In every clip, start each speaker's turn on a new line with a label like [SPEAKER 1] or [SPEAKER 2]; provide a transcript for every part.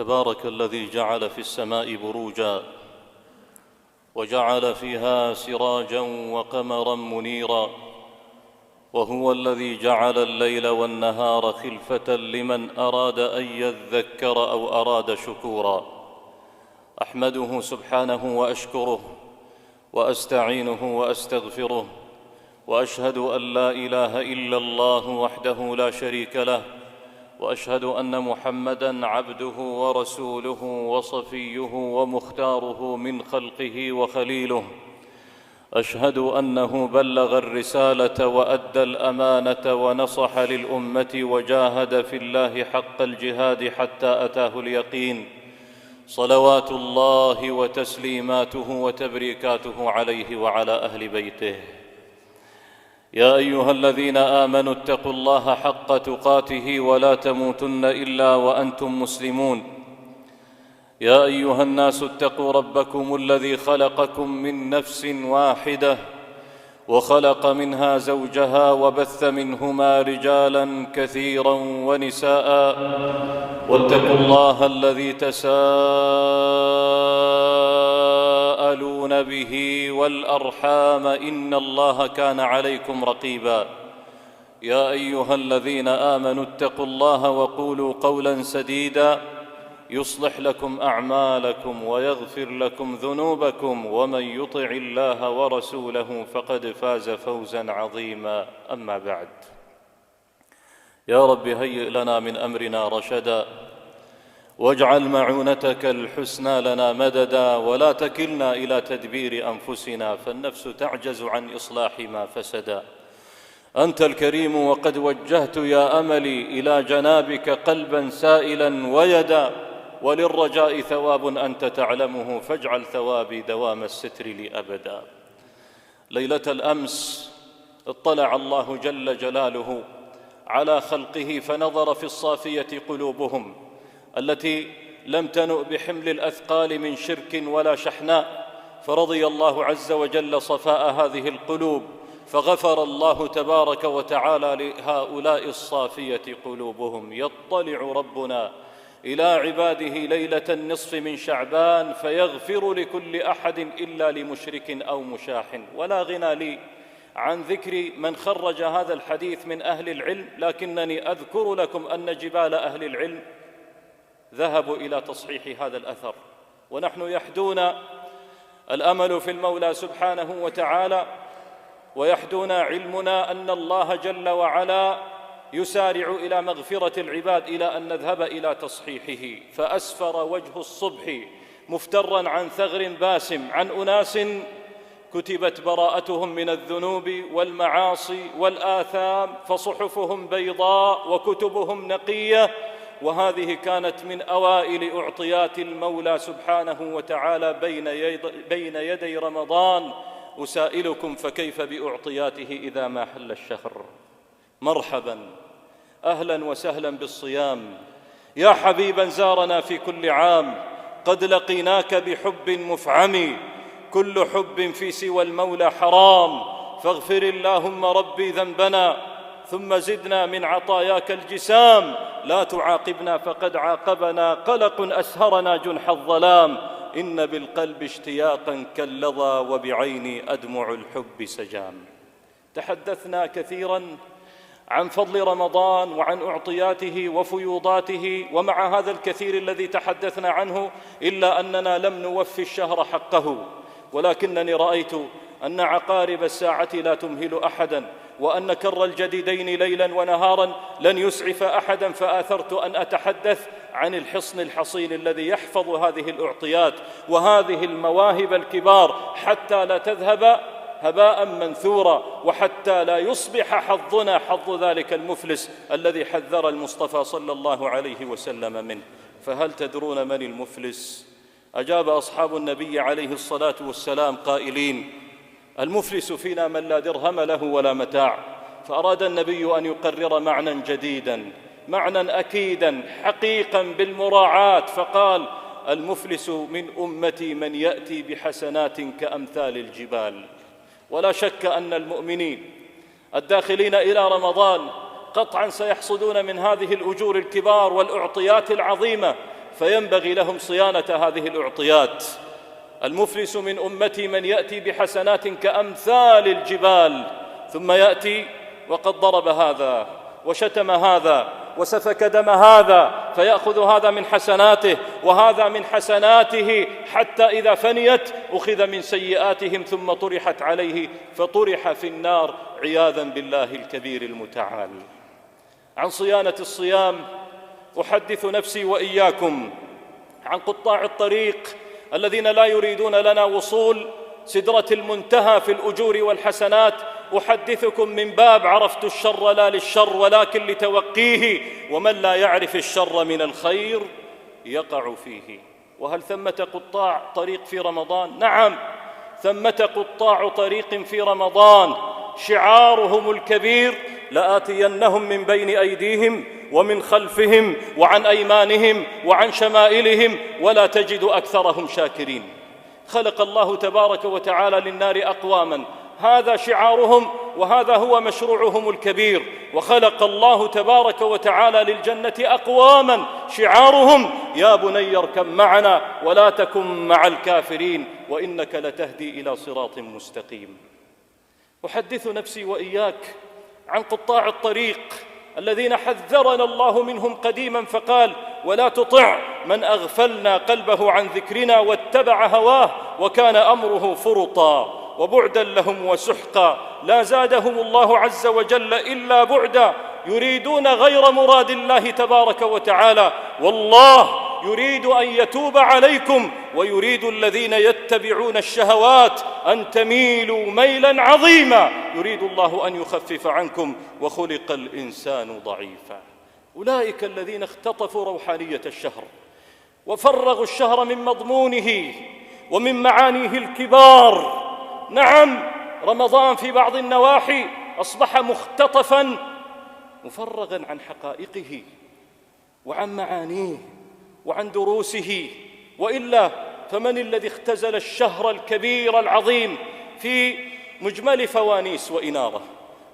[SPEAKER 1] تبارك الذي جعل في السماء بروجا وجعل فيها سراجا وقمرا منيرا، وهو الذي جعل الليل والنهار خلفة لمن أراد أن يذكر أو أراد شكورا. أحمده سبحانه وأشكره وأستعينه وأستغفره، وأشهد أن لا إله إلا الله وحده لا شريك له، وأشهد أن محمدًا عبده ورسوله وصفيه ومختاره من خلقه وخليله. أشهد أنه بلغ الرسالة وأدى الأمانة ونصح للأمة وجاهد في الله حق الجهاد حتى أتاه اليقين، صلوات الله وتسليماته وتبريكاته عليه وعلى أهل بيته. يا أيها الذين آمنوا اتقوا الله حق تقاته ولا تموتن إلا وأنتم مسلمون. يا أيها الناس اتقوا ربكم الذي خلقكم من نفس واحدة وخلق منها زوجها وبث منهما رجالا كثيرا ونساء، واتقوا الله الذي تساءلون به والأرحام إن الله كان عليكم رقيبا. يا أيها الذين آمنوا اتقوا الله وقولوا قولا سديدا يصلح لكم أعمالكم ويغفر لكم ذنوبكم، ومن يطع الله ورسوله فقد فاز فوزا عظيما. أما بعد، يا رب هيئ لنا من أمرنا رشدا، واجعل معونتك الحسنى لنا مددا، ولا تكلنا إلى تدبير أنفسنا فالنفس تعجز عن إصلاح ما فسدا. أنت الكريم وقد وجهت يا أملي إلى جنابك قلبا سائلا ويدا، وللرجاء ثواب أنت تعلمه فاجعل ثوابي دوام الستر لي أبدا. ليلة الأمس اطلع الله جل جلاله على خلقه فنظر في الصافية قلوبهم التي لم تنؤ بحمل الأثقال من شرك ولا شحناء، فرضي الله عز وجل صفاء هذه القلوب، فغفر الله تبارك وتعالى لهؤلاء الصافية قلوبهم. يطلع ربنا إلى عباده ليلة النصف من شعبان فيغفر لكل أحد إلا لمشرك أو مشاح. ولا غنى لي عن ذكر من خرج هذا الحديث من أهل العلم، لكنني أذكر لكم أن جبال أهل العلم ذهبوا إلى تصحيح هذا الأثر، ونحن يحدون الأمل في المولى سبحانه وتعالى، ويحدنا علمنا أن الله جل وعلا يسارع إلى مغفرة العباد إلى أن نذهب إلى تصحيحه. فأسفر وجه الصبح مفترا عن ثغر باسم عن أناس كتبت براءتهم من الذنوب والمعاصي والآثام، فصحفهم بيضاء وكتبهم نقية، وهذه كانت من أوائل أعطيات المولى سبحانه وتعالى بين يدي رمضان. أسائلكم فكيف بأعطياته إذا ما حل الشهر؟ مرحبا، أهلا وسهلا بالصيام يا حبيبا زارنا في كل عام، قد لقيناك بحب مفعم، كل حب في سوى المولى حرام، فاغفر اللهم ربي ذنبنا ثم زدنا من عطاياك الجسام، لا تعاقبنا فقد عاقبنا قلق أسهرنا جنح الظلام، إن بالقلب اشتياقا كاللظى وبعيني أدمع الحب سجام. تحدثنا كثيرا عن فضل رمضان وعن أعطياته وفيوضاته، ومع هذا الكثير الذي تحدثنا عنه إلا أننا لم نوفي الشهر حقه، ولكنني رأيت أن عقارب الساعة لا تمهل أحدا، وأن كر الجديدين ليلا ونهارا لن يسعف أحدا، فآثرت أن أتحدث عن الحصن الحصين الذي يحفظ هذه الأعطيات وهذه المواهب الكبار حتى لا تذهب هباء منثورا، وحتى لا يصبح حظنا حظ ذلك المفلس الذي حذر المصطفى صلى الله عليه وسلم منه. فهل تدرون من المفلس؟ أجاب أصحاب النبي عليه الصلاة والسلام قائلين: المفلس فينا من لا درهم له ولا متاع. فأراد النبي أن يقرر معنى جديدا، معنى أكيدا حقيقا بالمراعاة، فقال: المفلس من أمتي من يأتي بحسنات كأمثال الجبال. ولا شك أن المؤمنين الداخلين إلى رمضان قطعا سيحصدون من هذه الأجور الكبار والأعطيات العظيمة فينبغي لهم صيانة هذه الأعطيات. المفلس من أمتي من يأتي بحسنات كأمثال الجبال، ثم يأتي وقد ضرب هذا وشتم هذا وسفك دم هذا، فيأخذ هذا من حسناته وهذا من حسناته، حتى إذا فنيت أخذ من سيئاتهم ثم طرحت عليه فطرح في النار عياذا بالله الكبير المتعال. عن صيانة الصيام أحدث نفسي وإياكم عن قطاع الطريق الذين لا يريدون لنا وصول سدرة المنتهى في الأجور والحسنات. أحدثكم من باب عرفت الشر لا للشر ولكن لتوقيه، ومن لا يعرف الشر من الخير يقع فيه. وهل ثمة قطاع طريق في رمضان؟ نعم، ثمة قطاع طريق في رمضان شعارهم الكبير: لآتينهم من بين أيديهم ومن خلفهم وعن أيمانهم وعن شمائلهم ولا تجد أكثرهم شاكرين. خلق الله تبارك وتعالى للنار أقواما هذا شعارهم وهذا هو مشروعهم الكبير، وخلق الله تبارك وتعالى للجنة أقواما شعارهم: يا بني اركب معنا ولا تكن مع الكافرين وإنك لتهدي إلى صراط مستقيم. أحدث نفسي وإياك عن قطاع الطريق الذين حذرنا الله منهم قديما فقال: ولا تطع من أغفلنا قلبه عن ذكرنا واتبع هواه وكان أمره فرطا. وبعدا لهم وسحقا، لا زادهم الله عز وجل إلا بعدا، يريدون غير مراد الله تبارك وتعالى، والله يريد أن يتوب عليكم ويريد الذين يتبعون الشهوات أن تميلوا ميلا عظيما، يريد الله أن يخفف عنكم وخلق الإنسان ضعيفا. أولئك الذين اختطفوا روحانية الشهر وفرغوا الشهر من مضمونه ومن معانيه الكبار. نعم، رمضان في بعض النواحي أصبح مختطفا مفرغا عن حقائقه وعن معانيه وعن دروسه، وإلا فمن الذي اختزل الشهر الكبير العظيم في مجمل فوانيس وإنارة؟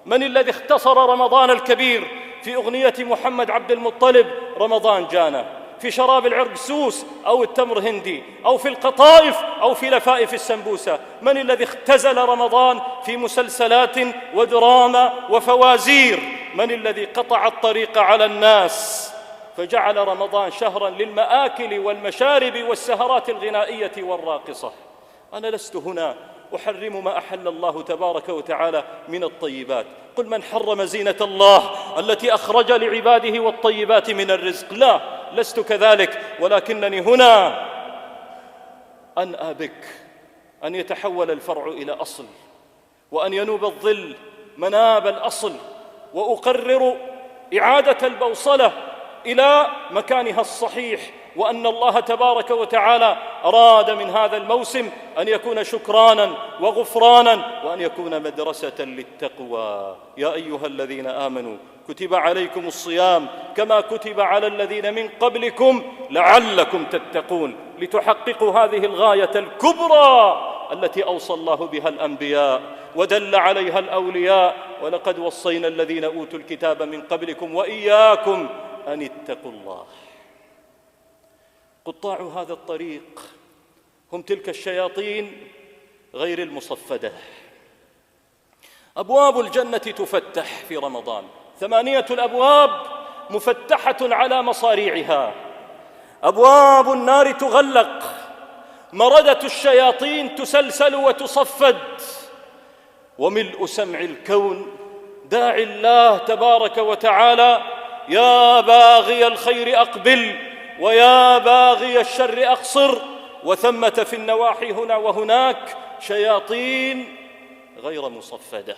[SPEAKER 1] من الذي اختصر رمضان الكبير في أغنية محمد عبد المطلب رمضان جانا، في شراب العرقسوس أو التمر هندي أو في القطائف أو في لفائف السمبوسة؟ من الذي اختزل رمضان في مسلسلات ودراما وفوازير؟ من الذي قطع الطريق على الناس فجعل رمضان شهرا للمآكل والمشارب والسهرات الغنائية والراقصة؟ أنا لست هنا أحرم ما أحل الله تبارك وتعالى من الطيبات. قل من حرم زينة الله التي أخرج لعباده والطيبات من الرزق؟ لا، لست كذلك، ولكنني هنا أنأى بك أن يتحول الفرع إلى أصل، وأن ينوب الظل مناب الأصل، وأقرر إعادة البوصلة إلى مكانها الصحيح، وأن الله تبارك وتعالى أراد من هذا الموسم أن يكون شكرانا وغفرانا، وأن يكون مدرسة للتقوى. يا أيها الذين آمنوا كتب عليكم الصيام كما كتب على الذين من قبلكم لعلكم تتقون، لتحققوا هذه الغاية الكبرى التي أوصى الله بها الأنبياء ودل عليها الأولياء: ولقد وصينا الذين أوتوا الكتاب من قبلكم وإياكم أن اتقوا الله. قطاع هذا الطريق هم تلك الشياطين غير المصفدة. أبواب الجنة تفتح في رمضان، 8 الأبواب مفتحة على مصاريعها، أبواب النار تغلق، مردة الشياطين تسلسل وتصفد، وملء سمع الكون داعي الله تبارك وتعالى: يا باغي الخير أقبل ويا باغي الشر أقصر. وثمة في النواحي هنا وهناك شياطين غير مصفدة.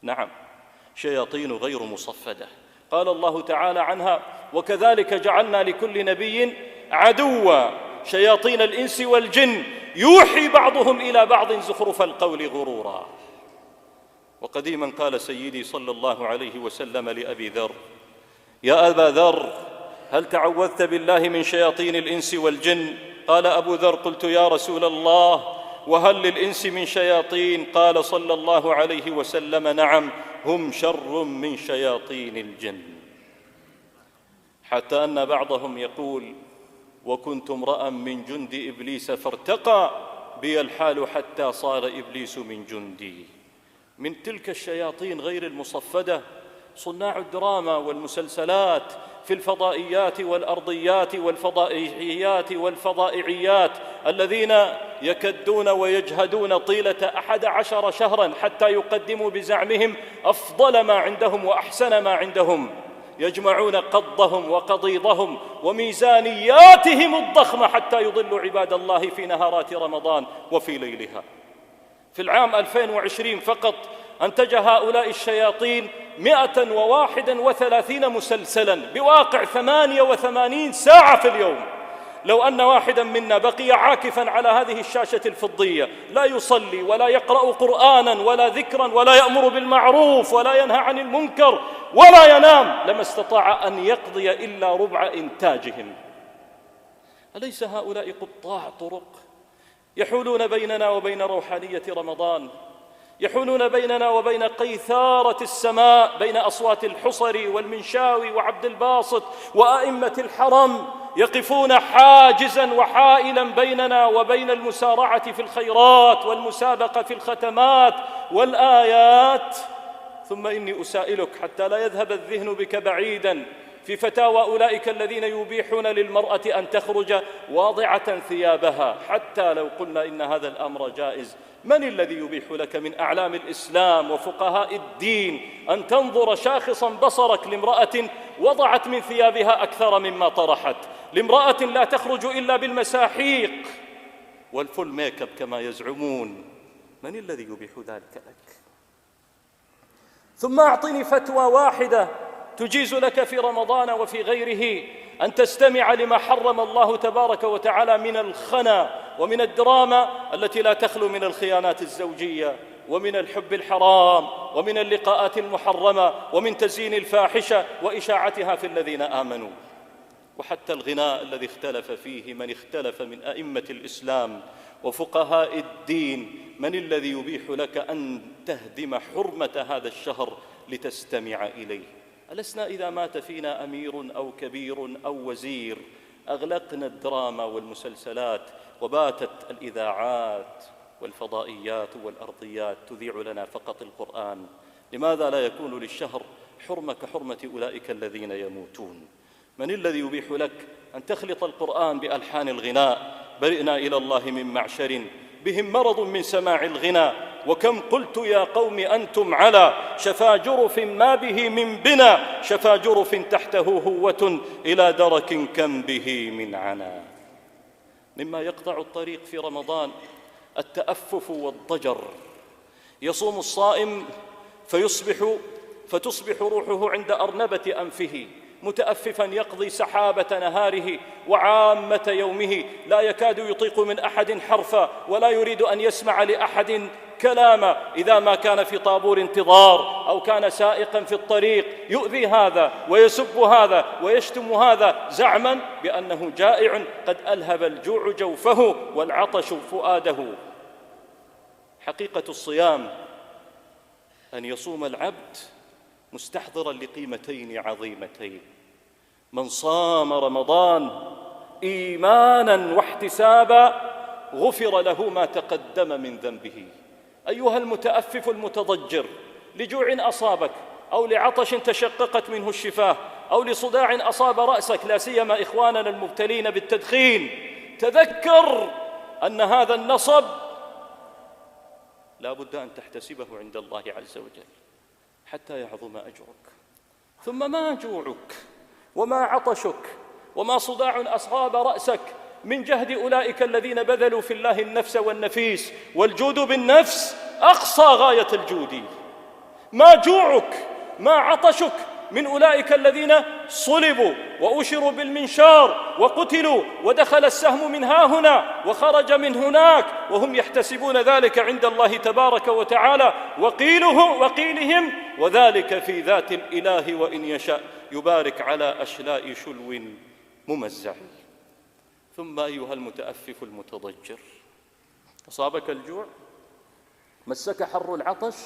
[SPEAKER 1] نعم، شياطين غير مصفدة. قال الله تعالى عنها: وكذلك جعلنا لكل نبي عدوا شياطين الإنس والجن يوحي بعضهم إلى بعض زخرف القول غرورا. وقديما قال سيدي صلى الله عليه وسلم لأبي ذر: يا أبا ذر، هل تعوذت بالله من شياطين الإنس والجن؟ قال أبو ذر: قلت يا رسول الله، وهل للإنس من شياطين؟ قال صلى الله عليه وسلم: نعم، هم شر من شياطين الجن. حتى أن بعضهم يقول: وكنت امرأ من جند إبليس فارتقى بي الحال حتى صار إبليس من جندي. من تلك الشياطين غير المصفدة صناع الدراما والمسلسلات في الفضائيات والأرضيات والفضائيات والفضائعيات الذين يكدون ويجهدون طيلة 11 شهرا حتى يقدموا بزعمهم أفضل ما عندهم وأحسن ما عندهم، يجمعون قضهم وقضيضهم وميزانياتهم الضخمة حتى يضلوا عباد الله في نهارات رمضان وفي ليلها. في العام 2020 فقط أنتج هؤلاء الشياطين 131 مسلسلا بواقع 88 ساعة في اليوم. لو أن واحدا منا بقي عاكفا على هذه الشاشة الفضية لا يصلي ولا يقرأ قرآنا ولا ذكرا ولا يأمر بالمعروف ولا ينهى عن المنكر ولا ينام لما استطاع أن يقضي إلا ربع إنتاجهم. أليس هؤلاء قطاع طرق يحولون بيننا وبين روحانية رمضان، يحولون بيننا وبين قيثارة السماء، بين أصوات الحصري والمنشاوي وعبد الباسط وأئمة الحرم، يقفون حاجزا وحائلا بيننا وبين المسارعة في الخيرات والمسابقة في الختمات والآيات. ثم إني أسائلك حتى لا يذهب الذهن بك بعيدا في فتاوى أولئك الذين يبيحون للمرأة أن تخرج واضعة ثيابها. حتى لو قلنا إن هذا الأمر جائز، من الذي يبيح لك من أعلام الإسلام وفقهاء الدين أن تنظر شاخصا بصرك لامرأة وضعت من ثيابها أكثر مما طرحت، لامرأة لا تخرج إلا بالمساحيق والفول ميك اب كما يزعمون؟ من الذي يبيح ذلك لك؟ ثم أعطني فتوى واحدة تجيز لك في رمضان وفي غيره أن تستمع لما حرم الله تبارك وتعالى من الخنا ومن الدراما التي لا تخلو من الخيانات الزوجية ومن الحب الحرام ومن اللقاءات المحرمة ومن تزيين الفاحشة وإشاعتها في الذين آمنوا. وحتى الغناء الذي اختلف فيه من اختلف من أئمة الإسلام وفقهاء الدين، من الذي يبيح لك أن تهدم حرمة هذا الشهر لتستمع إليه؟ ألسنا إذا مات فينا أمير أو كبير أو وزير أغلقنا الدراما والمسلسلات وباتت الإذاعات والفضائيات والأرضيات تذيع لنا فقط القرآن؟ لماذا لا يكون للشهر حرمة كحرمة أولئك الذين يموتون؟ من الذي يبيح لك أن تخلط القرآن بألحان الغناء؟ برئنا إلى الله من معشر بهم مرض من سماع الغنى، وكم قلت يا قوم أنتم على شفا جرف ما به من بنا، شفا جرف تحته هوة إلى درك كم به من عنا. مما يقطع الطريق في رمضان التأفف والضجر. يصوم الصائم فتصبح روحه عند أرنبة أنفه متأففا يقضي سحابة نهاره وعامة يومه، لا يكاد يطيق من أحد حرفا ولا يريد أن يسمع لأحد كلاما. إذا ما كان في طابور انتظار أو كان سائقا في الطريق يؤذي هذا ويسب هذا ويشتم هذا زعما بأنه جائع قد ألهب الجوع جوفه والعطش فؤاده. حقيقة الصيام أن يصوم العبد مستحضرا لقيمتين عظيمتين: من صام رمضان إيمانا واحتسابا غفر له ما تقدم من ذنبه. أيها المتأفف المتضجر لجوع أصابك أو لعطش تشققت منه الشفاه أو لصداع أصاب رأسك، لا سيما إخواننا المبتلين بالتدخين، تذكر أن هذا النصب لا بد أن تحتسبه عند الله عز وجل حتى يعظم أجرك. ثم ما جوعك وما عطشك وما صداع أصاب رأسك من جهد أولئك الذين بذلوا في الله النفس والنفيس، والجود بالنفس أقصى غاية الجود. ما جوعك ما عطشك من أولئك الذين صلبوا وأشروا بالمنشار وقتلوا ودخل السهم من ها هنا وخرج من هناك وهم يحتسبون ذلك عند الله تبارك وتعالى، وقيلهم وذلك في ذات الإله وإن يشاء يبارك على أشلاء شلو ممزع. ثم أيها المتأفف المتضجر، أصابك الجوع، مسك حر العطش،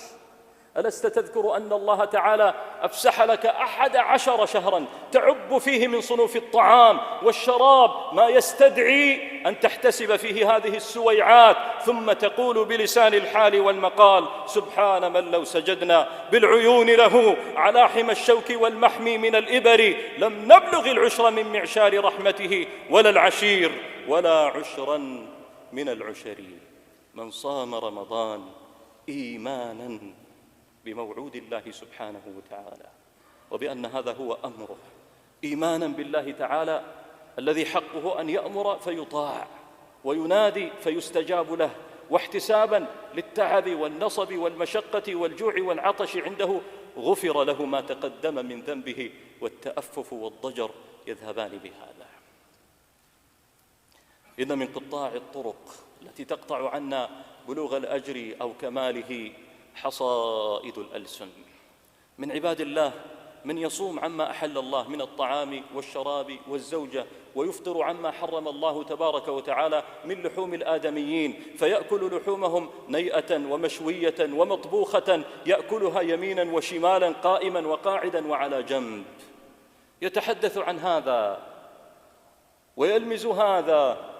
[SPEAKER 1] ألست تذكر أن الله تعالى أفسح لك 11 شهرا تعب فيه من صنوف الطعام والشراب ما يستدعي أن تحتسب فيه هذه السويعات، ثم تقول بلسان الحال والمقال: سبحان من لو سجدنا بالعيون له على حمى الشوك والمحمي من الإبر لم نبلغ العشر من معشار رحمته ولا العشير ولا عشرا من العشر. من صام رمضان إيمانا بموعود الله سبحانه وتعالى وبأن هذا هو أمره، إيمانا بالله تعالى الذي حقه أن يأمر فيطاع وينادي فيستجاب له، واحتسابا للتعب والنصب والمشقة والجوع والعطش عنده غفر له ما تقدم من ذنبه، والتأفف والضجر يذهبان بهذا. إن من قطاع الطرق التي تقطع عنا بلوغ الأجر أو كماله حصائد الألسن. من عباد الله من يصوم عما أحل الله من الطعام والشراب والزوجة، ويفطر عما حرم الله تبارك وتعالى من لحوم الآدميين، فيأكل لحومهم نيئة ومشوية ومطبوخة، يأكلها يمينا وشمالا، قائما وقاعدا وعلى جنب، يتحدث عن هذا ويلمز هذا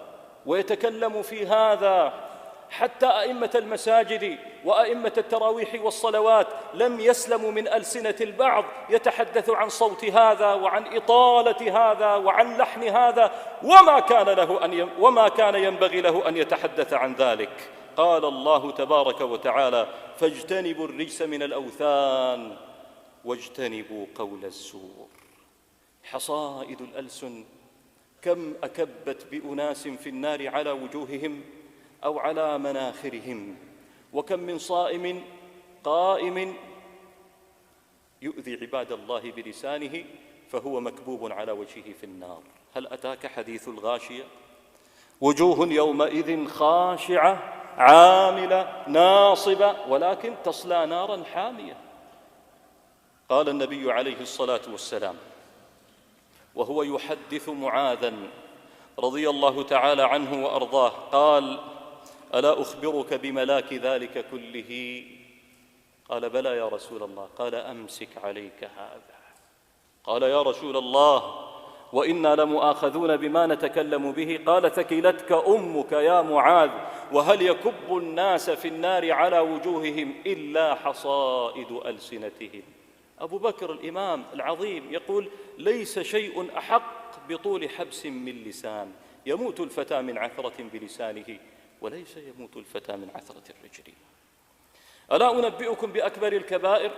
[SPEAKER 1] ويتكلم في هذا. حتى أئمة المساجد وأئمة التراويح والصلوات لم يسلموا من ألسنة البعض يتحدث عن صوت هذا وعن إطالة هذا وعن لحن هذا، وما كان ينبغي له أن يتحدث عن ذلك. قال الله تبارك وتعالى: فاجتنبوا الرجس من الأوثان واجتنبوا قول الزور. حصائد الألسن كم أكبت بأناس في النار على وجوههم أو على مناخرهم، وكم من صائم قائم يؤذي عباد الله بلسانه فهو مكبوب على وجهه في النار. هل أتاك حديث الغاشية؟ وجوه يومئذ خاشعة عاملة ناصبة ولكن تصلى نارا حامية. قال النبي عليه الصلاة والسلام وهو يحدث معاذا رضي الله تعالى عنه وأرضاه، قال: ألا أخبرك بملاك ذلك كله؟ قال: بلى يا رسول الله. قال: أمسك عليك هذا. قال: يا رسول الله وإنا لمؤاخذون بما نتكلم به. قال: ثكلتك أمك يا معاذ، وهل يكب الناس في النار على وجوههم إلا حصائد ألسنتهم. أبو بكر الإمام العظيم يقول: ليس شيء أحق بطول حبس من لسان. يموت الفتى من عثرة بلسانه وليس يموت الفتى من عثرة الرجل. ألا أنبئكم بأكبر الكبائر؟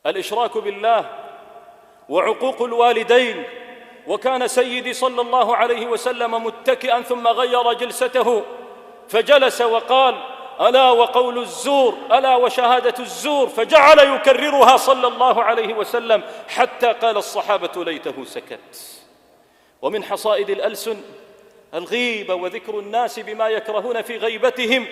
[SPEAKER 1] الإشراك بالله وعقوق الوالدين. وكان سيدي صلى الله عليه وسلم متكئا ثم غير جلسته فجلس وقال: ألا وقول الزور، ألا وشهادة الزور، فجعل يكررها صلى الله عليه وسلم حتى قال الصحابة: ليته سكت. ومن حصائد الألسن الغيبة وذكر الناس بما يكرهون في غيبتهم،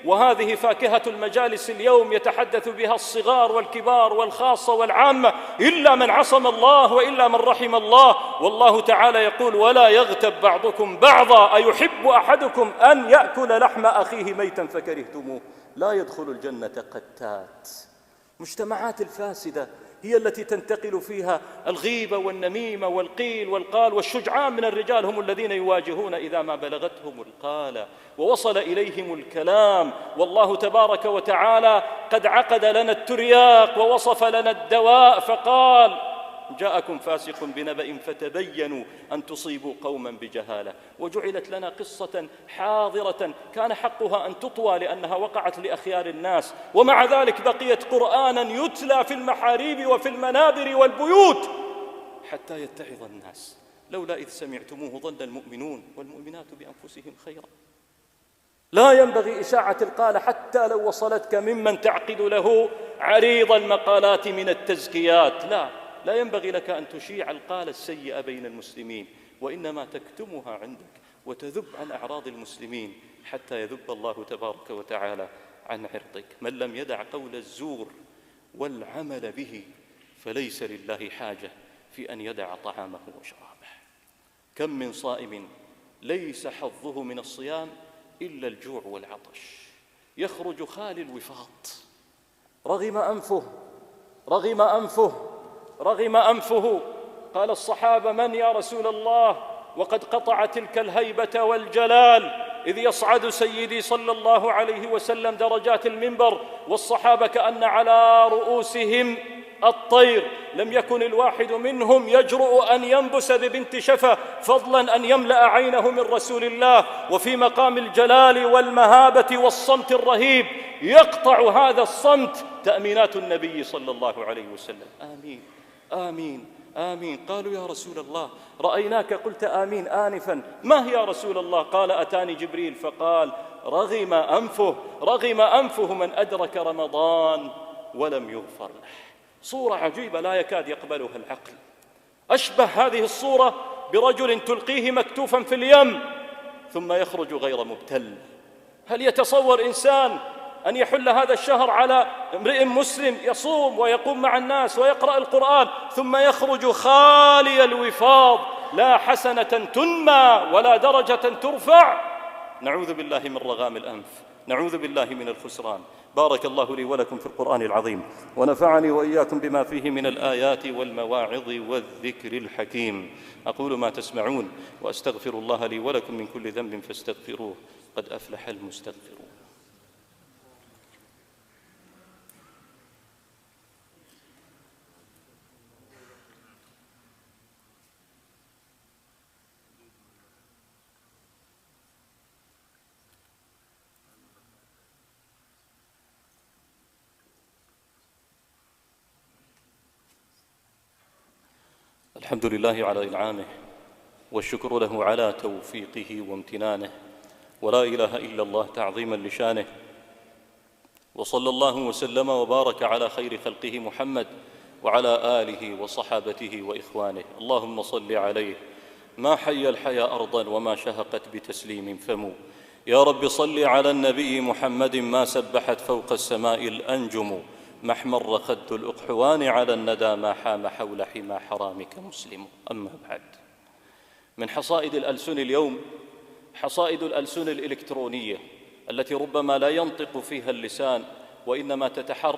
[SPEAKER 1] وهذه فاكهة المجالس اليوم يتحدث بها الصغار والكبار والخاصة والعامة، إلا من عصم الله وإلا من رحم الله. والله تعالى يقول: ولا يغتب بعضكم بعضا أيحب أحدكم أن يأكل لحم أخيه ميتا فكرهتموه. لا يدخل الجنة قتات. مجتمعات الفاسدة هي التي تنتقل فيها الغيبة والنميمة والقيل والقال، والشجعان من الرجال هم الذين يواجهون إذا ما بلغتهم القالة ووصل إليهم الكلام. والله تبارك وتعالى قد عقد لنا الترياق ووصف لنا الدواء فقال: جاءكم فاسق بنبأ فتبينوا أن تصيبوا قوما بجهالة. وجعلت لنا قصة حاضرة كان حقها أن تطوى لأنها وقعت لأخيار الناس، ومع ذلك بقيت قرآنا يتلى في المحاريب وفي المنابر والبيوت حتى يتعظ الناس. لولا إذ سمعتموه ظن المؤمنون والمؤمنات بأنفسهم خيرا. لا ينبغي إشاعة القالة حتى لو وصلتك ممن تعقد له عريض المقالات من التزكيات. لا ينبغي لك أن تشيع القالة السيئة بين المسلمين، وإنما تكتمها عندك وتذب عن أعراض المسلمين حتى يذب الله تبارك وتعالى عن عرضك. من لم يدع قول الزور والعمل به فليس لله حاجة في أن يدع طعامه وشرابه. كم من صائم ليس حظه من الصيام إلا الجوع والعطش، يخرج خالي الوفاط رغم أنفه رغم أنفه رغم أنفه. قال الصحابة: من يا رسول الله؟ وقد قطع تلك الهيبة والجلال إذ يصعد سيدي صلى الله عليه وسلم درجات المنبر والصحابة كأن على رؤوسهم الطير، لم يكن الواحد منهم يجرؤ أن ينبس ببنت شفة، فضلا أن يملأ عينه من رسول الله، وفي مقام الجلال والمهابة والصمت الرهيب يقطع هذا الصمت تأمينات النبي صلى الله عليه وسلم: آمين آمين آمين. قالوا: يا رسول الله، رأيناك قلت آمين آنفا، ما هي يا رسول الله؟ قال: أتاني جبريل فقال: رغم أنفه من أدرك رمضان ولم يغفر له. صورة عجيبة لا يكاد يقبلها العقل. أشبه هذه الصورة برجل تلقيه مكتوفا في اليم ثم يخرج غير مبتل. هل يتصور إنسان أن يحل هذا الشهر على امرئ مسلم يصوم ويقوم مع الناس ويقرأ القرآن ثم يخرج خالي الوفاض، لا حسنة تنمى ولا درجة ترفع؟ نعوذ بالله من رغام الأنف، نعوذ بالله من الخسران. بارك الله لي ولكم في القرآن العظيم، ونفعني وإياكم بما فيه من الآيات والمواعظ والذكر الحكيم. أقول ما تسمعون وأستغفر الله لي ولكم من كل ذنب فاستغفروه، قد أفلح المستغفرون. الحمد لله على إنعامه، والشكر له على توفيقه وامتنانه، ولا إله إلا الله تعظيما لشانه. وصلى الله وسلم وبارك على خير خلقه محمد وعلى آله وصحابته وإخوانه. اللهم صل عليه ما حي الحيا أرضا وما شهقت بتسليم فم. يا رب صل على النبي محمد ما سبحت فوق السماء الأنجم، ما احمر خد الأقحوان على الندى ما حام حول حمى حرامك مسلم. أما بعد، من حصائد الألسن اليوم حصائد الألسن الإلكترونية التي ربما لا ينطق فيها اللسان وإنما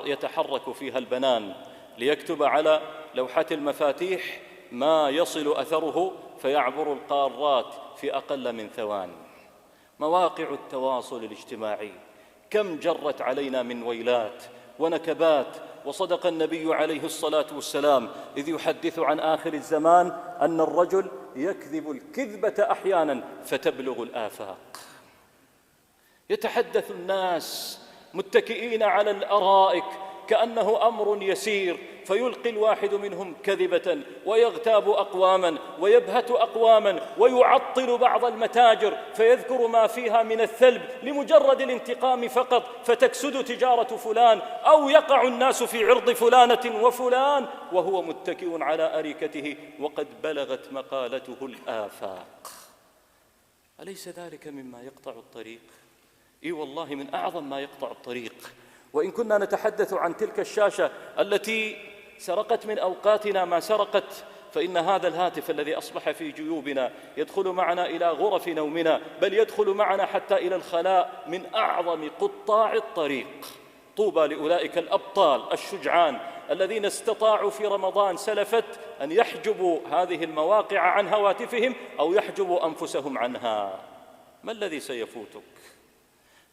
[SPEAKER 1] يتحرك فيها البنان ليكتب على لوحات المفاتيح ما يصل أثره فيعبر القارات في أقل من ثوان. مواقع التواصل الاجتماعي كم جرت علينا من ويلات ونكبات. وصدق النبي عليه الصلاة والسلام إذ يحدث عن آخر الزمان أن الرجل يكذب الكذبة أحيانا فتبلغ الآفاق. يتحدث الناس متكئين على الأرائك كأنه أمر يسير، فيلقي الواحد منهم كذبة ويغتاب أقواما ويبهت أقواما ويعطل بعض المتاجر فيذكر ما فيها من الثلب لمجرد الانتقام فقط، فتكسد تجارة فلان، أو يقع الناس في عرض فلانة وفلان وهو متكئ على أريكته وقد بلغت مقالته الآفاق. أليس ذلك مما يقطع الطريق؟ إي والله من أعظم ما يقطع الطريق. وإن كنا نتحدث عن تلك الشاشة التي سرقت من أوقاتنا ما سرقت، فإن هذا الهاتف الذي أصبح في جيوبنا يدخل معنا إلى غرف نومنا، بل يدخل معنا حتى إلى الخلاء، من أعظم قطاع الطريق. طوبى لأولئك الأبطال الشجعان الذين استطاعوا في رمضان سلفت أن يحجبوا هذه المواقع عن هواتفهم أو يحجبوا أنفسهم عنها. ما الذي سيفوتك؟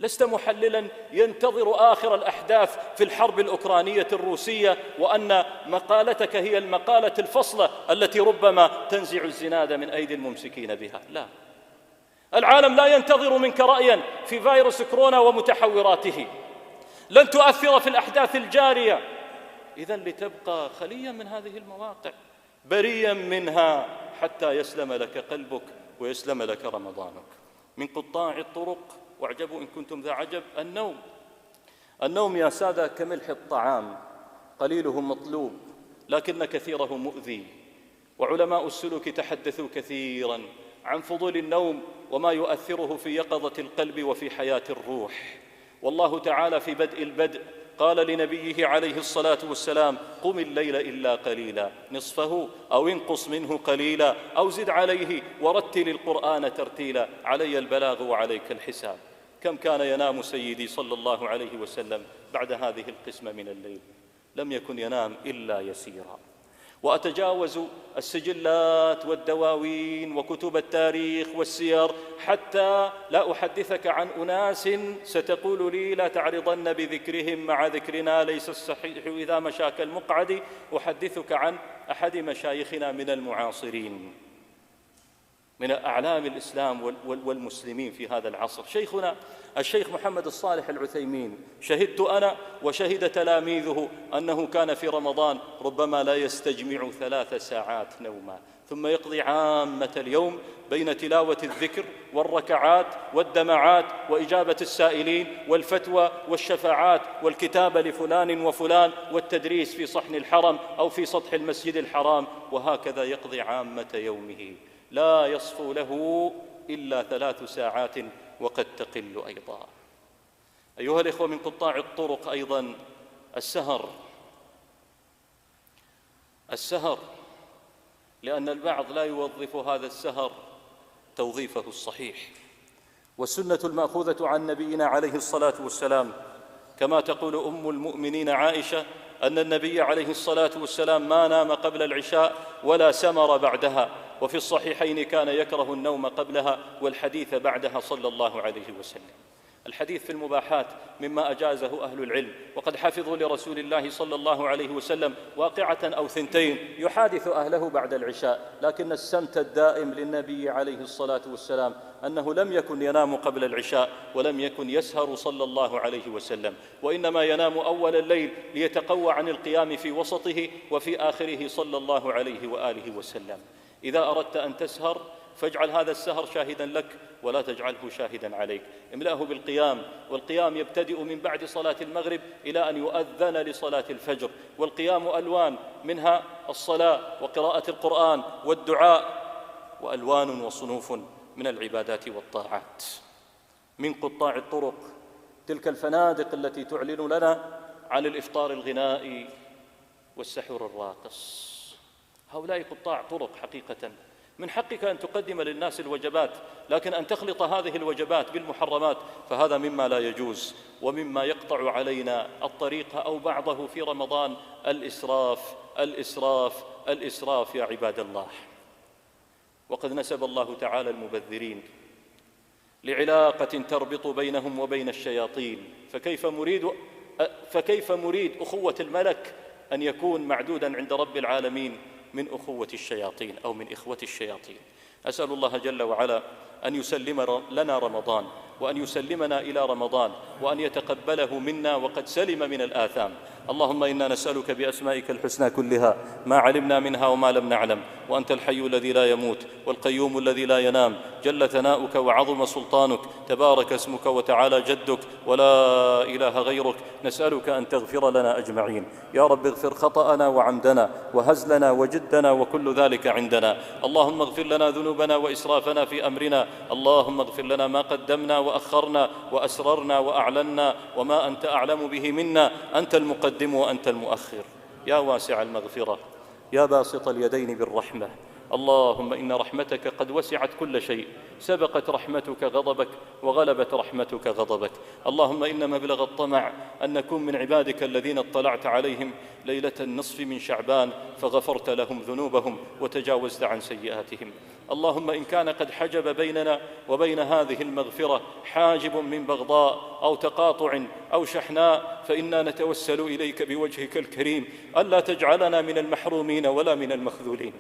[SPEAKER 1] لست محللا ينتظر آخر الأحداث في الحرب الأوكرانية الروسية وأن مقالتك هي المقالة الفصلة التي ربما تنزع الزناد من أيدي الممسكين بها. لا، العالم لا ينتظر منك رأيا في فيروس كورونا ومتحوراته، لن تؤثر في الأحداث الجارية. إذن لتبقى خليا من هذه المواقع، بريا منها حتى يسلم لك قلبك ويسلم لك رمضانك. من قطاع الطرق، واعجبوا إن كنتم ذا عجب، النوم يا سادة كملح الطعام، قليله مطلوب لكن كثيره مؤذي. وعلماء السلوك تحدثوا كثيرا عن فضول النوم وما يؤثره في يقظة القلب وفي حياة الروح. والله تعالى في بدء البدء قال لنبيه عليه الصلاة والسلام: قم الليل إلا قليلا نصفه أو انقص منه قليلا أو زد عليه ورتل القرآن ترتيلا، علي البلاغ وعليك الحساب. كم كان ينام سيدي صلى الله عليه وسلم بعد هذه القسمة من الليل؟ لم يكن ينام إلا يسيرا. وأتجاوز السجلات والدواوين وكتب التاريخ والسير حتى لا أحدثك عن أناس ستقول لي لا تعرضن بذكرهم مع ذكرنا ليس الصحيح إذا مشى كالمقعد. أحدثك عن أحد مشايخنا من المعاصرين، من أعلام الإسلام والمسلمين في هذا العصر، شيخنا الشيخ محمد الصالح العثيمين. شهدت أنا وشهد تلاميذه أنه كان في رمضان ربما لا يستجمع 3 ساعات نوما، ثم يقضي عامة اليوم بين تلاوة الذكر والركعات والدمعات وإجابة السائلين والفتوى والشفاعات والكتابة لفلان وفلان والتدريس في صحن الحرم أو في سطح المسجد الحرام، وهكذا يقضي عامة يومه، لا يصفو له إلا 3 ساعات وقد تقل أيضا. أيها الإخوة، من قطاع الطرق أيضا السهر، لأن البعض لا يوظف هذا السهر توظيفه الصحيح. والسنة المأخوذة عن نبينا عليه الصلاة والسلام كما تقول أم المؤمنين عائشة أن النبي عليه الصلاة والسلام ما نام قبل العشاء ولا سمر بعدها، وفي الصحيحين كان يكره النوم قبلها والحديث بعدها صلى الله عليه وسلم. الحديث في المباحات مما أجازه أهل العلم، وقد حفظوا لرسول الله صلى الله عليه وسلم واقعة أو 2 يحادث أهله بعد العشاء، لكن السمت الدائم للنبي عليه الصلاة والسلام أنه لم يكن ينام قبل العشاء ولم يكن يسهر صلى الله عليه وسلم، وإنما ينام أول الليل ليتقوى عن القيام في وسطه وفي آخره صلى الله عليه وآله وسلم. إذا أردت أن تسهر فاجعل هذا السهر شاهدا لك ولا تجعله شاهدا عليك، املأه بالقيام، والقيام يبتدئ من بعد صلاة المغرب إلى أن يؤذن لصلاة الفجر، والقيام ألوان، منها الصلاة وقراءة القرآن والدعاء، وألوان وصنوف من العبادات والطاعات. من قطاع الطرق تلك الفنادق التي تعلن لنا عن الإفطار الغنائي والسحور الراقص. هؤلاء قطاع طرق حقيقة، من حقك أن تقدم للناس الوجبات، لكن أن تخلط هذه الوجبات بالمحرمات فهذا مما لا يجوز، ومما يقطع علينا الطريق أو بعضه في رمضان الإسراف الإسراف الإسراف يا عباد الله. وقد نسب الله تعالى المبذرين لعلاقة تربط بينهم وبين الشياطين، فكيف مريد أخوة الملك أن يكون معدودا عند رب العالمين من أخوة الشياطين أو من إخوة الشياطين. أسأل الله جل وعلا أن يسلم لنا رمضان، وأن يسلمنا إلى رمضان، وأن يتقبله منا وقد سلم من الآثام. اللهم إنا نسألك بأسمائك الحسنى كلها ما علمنا منها وما لم نعلم، وأنت الحي الذي لا يموت والقيوم الذي لا ينام، جل ثناؤك وعظم سلطانك، تبارك اسمك وتعالى جدك، ولا إله غيرك. نسألك أن تغفر لنا أجمعين يا رب. اغفر خطأنا وعمدنا وهزلنا وجدنا وكل ذلك عندنا. اللهم اغفر لنا ذنوبنا وإسرافنا في أمرنا. اللهم اغفر لنا ما قدمنا وأخرنا وأسررنا وأعلنا وما أنت أعلم به منا. أنت المقدم وأنت المؤخر، يا واسع المغفرة، يا باسط اليدين بالرحمة. اللهم إن رحمتك قد وسعت كل شيء، سبقت رحمتك غضبك وغلبت رحمتك غضبك. اللهم إن مبلغ الطمع أن نكون من عبادك الذين اطلعت عليهم ليلة النصف من شعبان فغفرت لهم ذنوبهم وتجاوزت عن سيئاتهم. اللهم إن كان قد حجب بيننا وبين هذه المغفرة حاجب من بغضاء أو تقاطع أو شحناء فإنا نتوسل إليك بوجهك الكريم ألا تجعلنا من المحرومين ولا من المخذولين.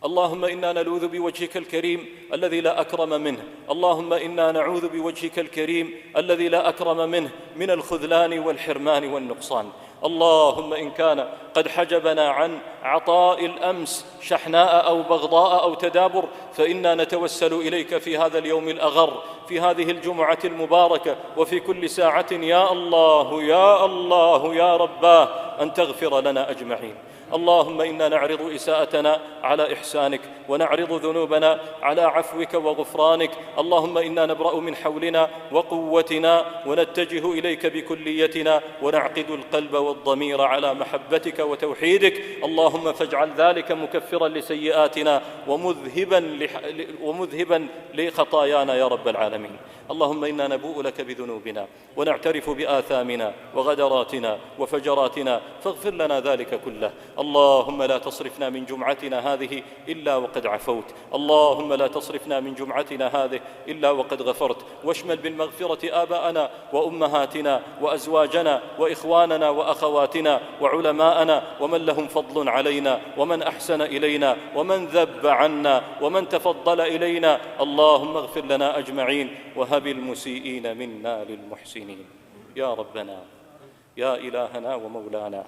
[SPEAKER 1] اللهم إنا نلوذ بوجهك الكريم الذي لا أكرم منه، اللهم إنا نعوذ بوجهك الكريم الذي لا أكرم منه من الخذلان والحرمان والنقصان. اللهم إن كان قد حجبنا عن عطاء الأمس شحناء أو بغضاء أو تدابر فإنا نتوسل إليك في هذا اليوم الأغر، في هذه الجمعة المباركة، وفي كل ساعة يا الله يا الله يا رباه أن تغفر لنا أجمعين. اللهم إنا نعرض إساءتنا على إحسانك، ونعرض ذنوبنا على عفوك وغفرانك. اللهم إنا نبرأ من حولنا وقوتنا ونتجه إليك بكليتنا، ونعقد القلب والضمير على محبتك وتوحيدك. اللهم فاجعل ذلك مكفرا لسيئاتنا ومذهبا لخطايانا يا رب العالمين. اللهم إنا نبوء لك بذنوبنا ونعترف بآثامنا وغدراتنا وفجراتنا، فاغفر لنا ذلك كله. اللهم لا تصرفنا من جمعتنا هذه إلا وقد عفوت، اللهم لا تصرفنا من جمعتنا هذه إلا وقد غفرت، واشمل بالمغفرة آباءنا وأمهاتنا وأزواجنا وإخواننا وأخواتنا وعلماءنا ومن لهم فضل علينا ومن أحسن إلينا ومن ذب عنا ومن تفضل إلينا. اللهم اغفر لنا أجمعين وهب المسيئين منا للمحسنين. يا ربنا يا إلهنا ومولانا،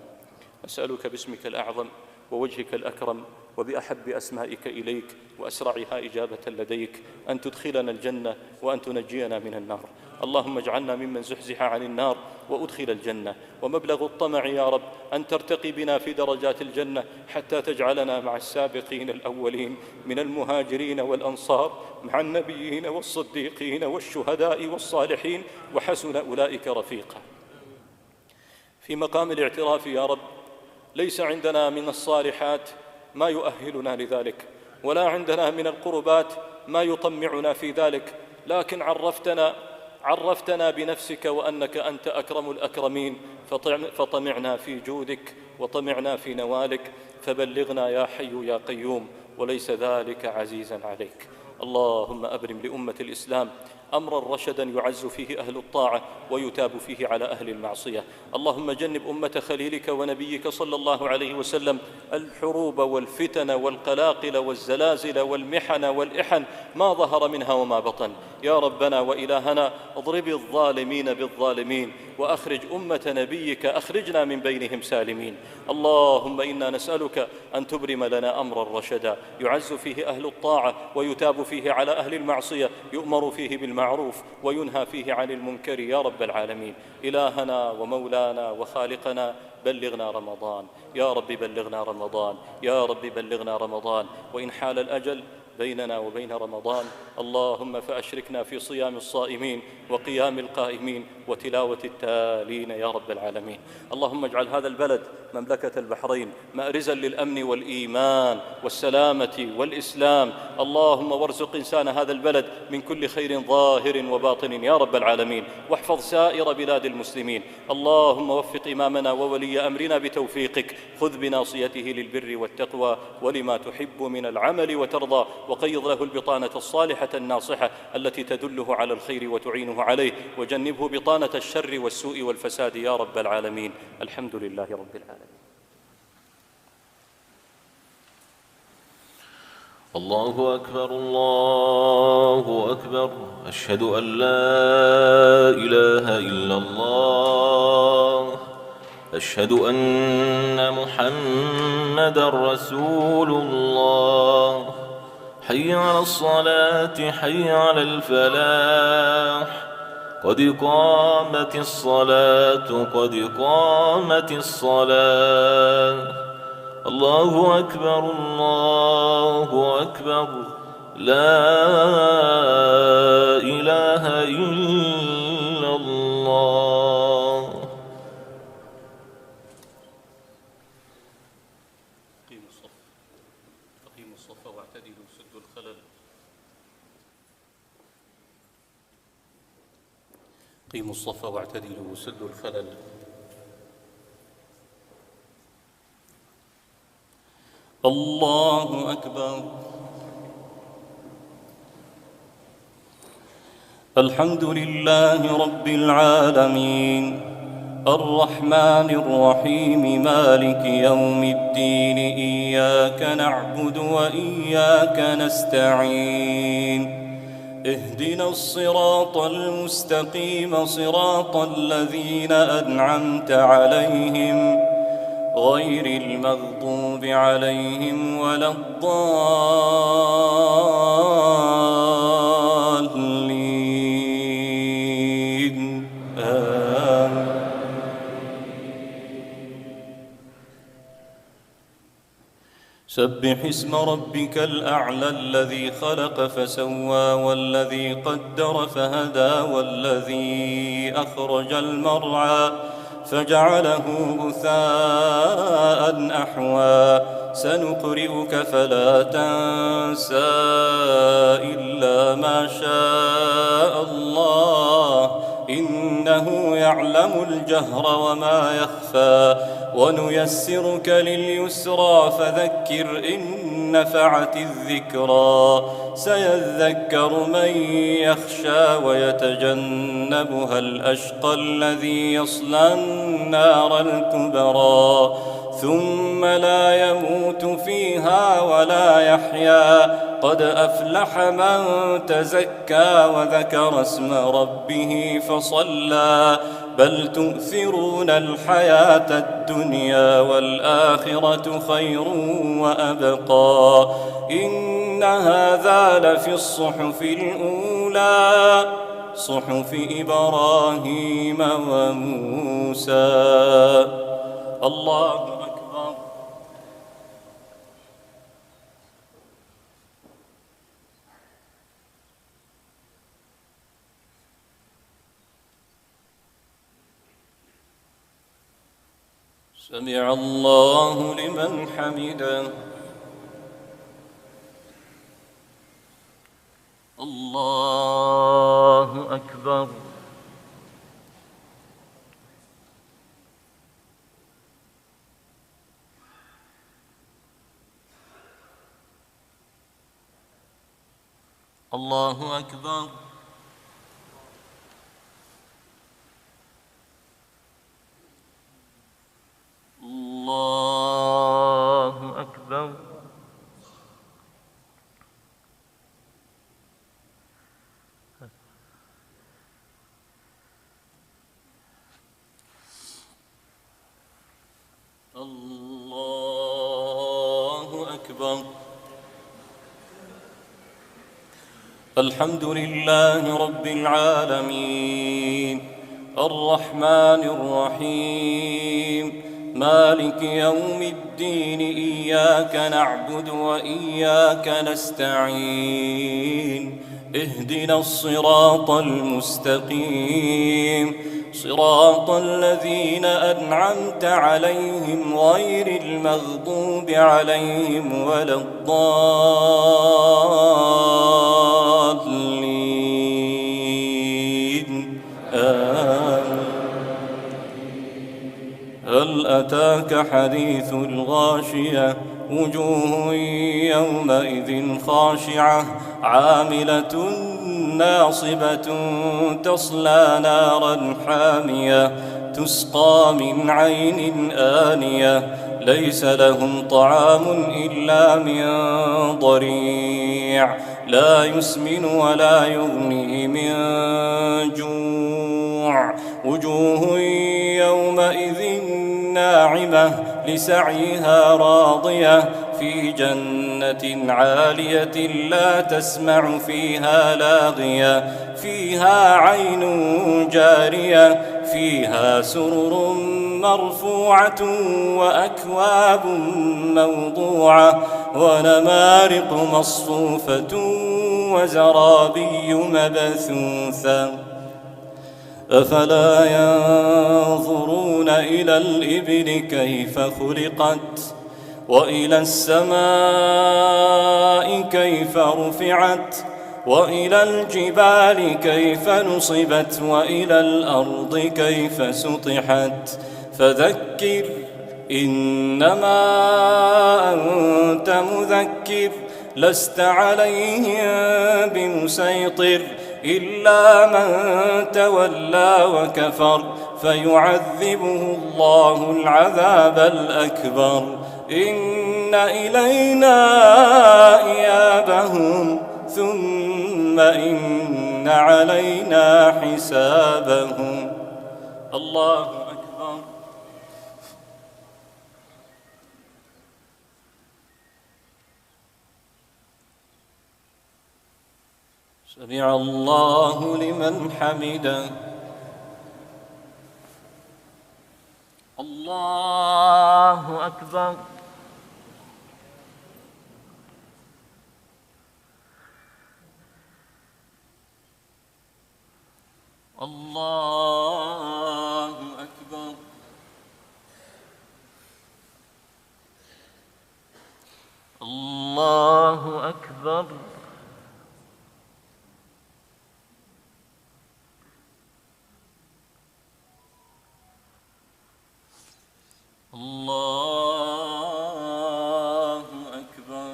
[SPEAKER 1] أسألك باسمك الأعظم ووجهك الأكرم وبأحب أسمائك إليك وأسرعها إجابة لديك أن تدخلنا الجنة وأن تنجينا من النار. اللهم اجعلنا ممن زحزح عن النار وأدخل الجنة، ومبلغ الطمع يا رب أن ترتقي بنا في درجات الجنة حتى تجعلنا مع السابقين الأولين من المهاجرين والأنصار، مع النبيين والصديقين والشهداء والصالحين، وحسن أولئك رفيقا. في مقام الاعتراف يا رب ليس عندنا من الصالحات ما يؤهلنا لذلك، ولا عندنا من القربات ما يطمعنا في ذلك، لكن عرفتنا بنفسك وأنك أنت أكرم الأكرمين، فطمعنا في جودك وطمعنا في نوالك، فبلغنا يا حي يا قيوم، وليس ذلك عزيزا عليك. اللهم أبرم لأمة الإسلام أمرا رشدا يعز فيه أهل الطاعة ويتاب فيه على أهل المعصية. اللهم جنب أمة خليلك ونبيك صلى الله عليه وسلم الحروب والفتن والقلاقل والزلازل والمحن والإحن ما ظهر منها وما بطن. يا ربنا وإلهنا اضرب الظالمين بالظالمين وأخرج أمة نبيك، أخرجنا من بينهم سالمين. اللهم إنا نسألك أن تبرم لنا أمرا رشدا يعز فيه أهل الطاعة ويتاب فيه على أهل المعصية، يؤمر فيه بالمعروف وينهى فيه عن المنكر يا رب العالمين. إلهنا ومولانا وخالقنا بلغنا رمضان يا رب، بلغنا رمضان يا رب، بلغنا رمضان. وإن حال الأجل بيننا وبين رمضان اللهم فأشركنا في صيام الصائمين وقيام القائمين وتلاوة التالين يا رب العالمين. اللهم اجعل هذا البلد مملكة البحرين مأرزا للأمن والإيمان والسلامة والإسلام. اللهم وارزق إنسان هذا البلد من كل خير ظاهر وباطن يا رب العالمين، واحفظ سائر بلاد المسلمين. اللهم وفق إمامنا وولي أمرنا بتوفيقك، خذ بناصيته للبر والتقوى ولما تحب من العمل وترضى، وقيض له البطانة الصالحة الناصحة التي تدله على الخير وتعينه عليه، وجنبه بطانة الشر والسوء والفساد يا رب العالمين. الحمد لله رب العالمين.
[SPEAKER 2] الله أكبر الله أكبر، أشهد أن لا إله إلا الله، أشهد أن محمدًا رسول الله. حي على الصلاة حي على الفلاح، قد قامت الصلاة قد قامت الصلاة. الله أكبر الله أكبر، لا إله إلا الله.
[SPEAKER 1] أقيموا الصف واعتدلوا سدوا الخلل. قيموا الصف واعتدلوا سدوا الخلل. الله أكبر. الحمد لله رب العالمين، الرحمن الرحيم، مالك يوم الدين، إياك نعبد وإياك نستعين، اهدنا الصراط المستقيم، صراط الذين أنعمت عليهم غير المغضوب عليهم ولا الضالين. آمين. سبح اسم ربك الأعلى الذي خلق فسوى والذي قدر فهدى والذي أخرج المرعى
[SPEAKER 3] فجعله غثاء أحوى سنقرئك فلا تنسى إلا ما شاء الله إنه يعلم الجهر وما يخفى ونيسرك لليسرى فذكر إن نفعت الذكرى سيذكر من يخشى ويتجنبها الأشقى الذي يصلى النار الكبرى ثم لا يموت فيها ولا يحيا قد أفلح من تزكى وذكر اسم ربه فصلى بل تؤثرون الحياة الدنيا والآخرة خير وأبقى إن هذا لفي الصحف الأولى صحف إبراهيم وموسى. الله أكبر. سمع الله لمن حمده. الله أكبر. الله أكبر. الله أكبر. الله أكبر. الحمد لله رب العالمين الرحمن الرحيم مالك يوم الدين إياك نعبد وإياك نستعين اهدنا الصراط المستقيم صراط الذين أنعمت عليهم غير المغضوب عليهم ولا الضالين آمين. هل أتاك حديث الغاشية وجوه يومئذ خاشعة عاملة ناصبة تصلى نارا حامية تسقى من عين آنية ليس لهم طعام إلا من ضريع لا يسمن ولا يغني من جوع وجوه يومئذ ناعمة لسعيها راضية في جنة عالية لا تسمع فيها لاغية فيها عين جارية فيها سرر مرفوعة وأكواب موضوعة ونمارق مصفوفة وزرابي مبثوثة أفلا ينظرون إلى الإبل كيف خلقت وإلى السماء كيف رفعت وإلى الجبال كيف نصبت وإلى الأرض كيف سطحت فذكر إنما أنت مذكر لست عليهم بمسيطر إلا من تولى وكفر فيعذبه الله العذاب الأكبر إن إلينا إيابهم ثم إن علينا حسابهم. الله أكبر. سمع الله لمن حمده. الله أكبر. الله أكبر.
[SPEAKER 2] أكبر.
[SPEAKER 3] الله أكبر.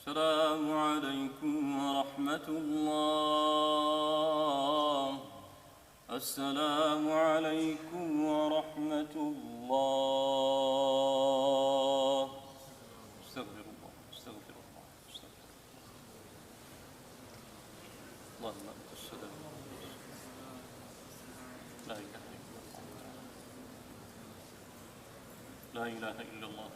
[SPEAKER 3] السلام عليكم ورحمة الله. السلام عليكم ورحمة الله. استغفر الله استغفر الله استغفر الله. اللهم أنت السلام. لا إله إلا الله. لا إله إلا الله.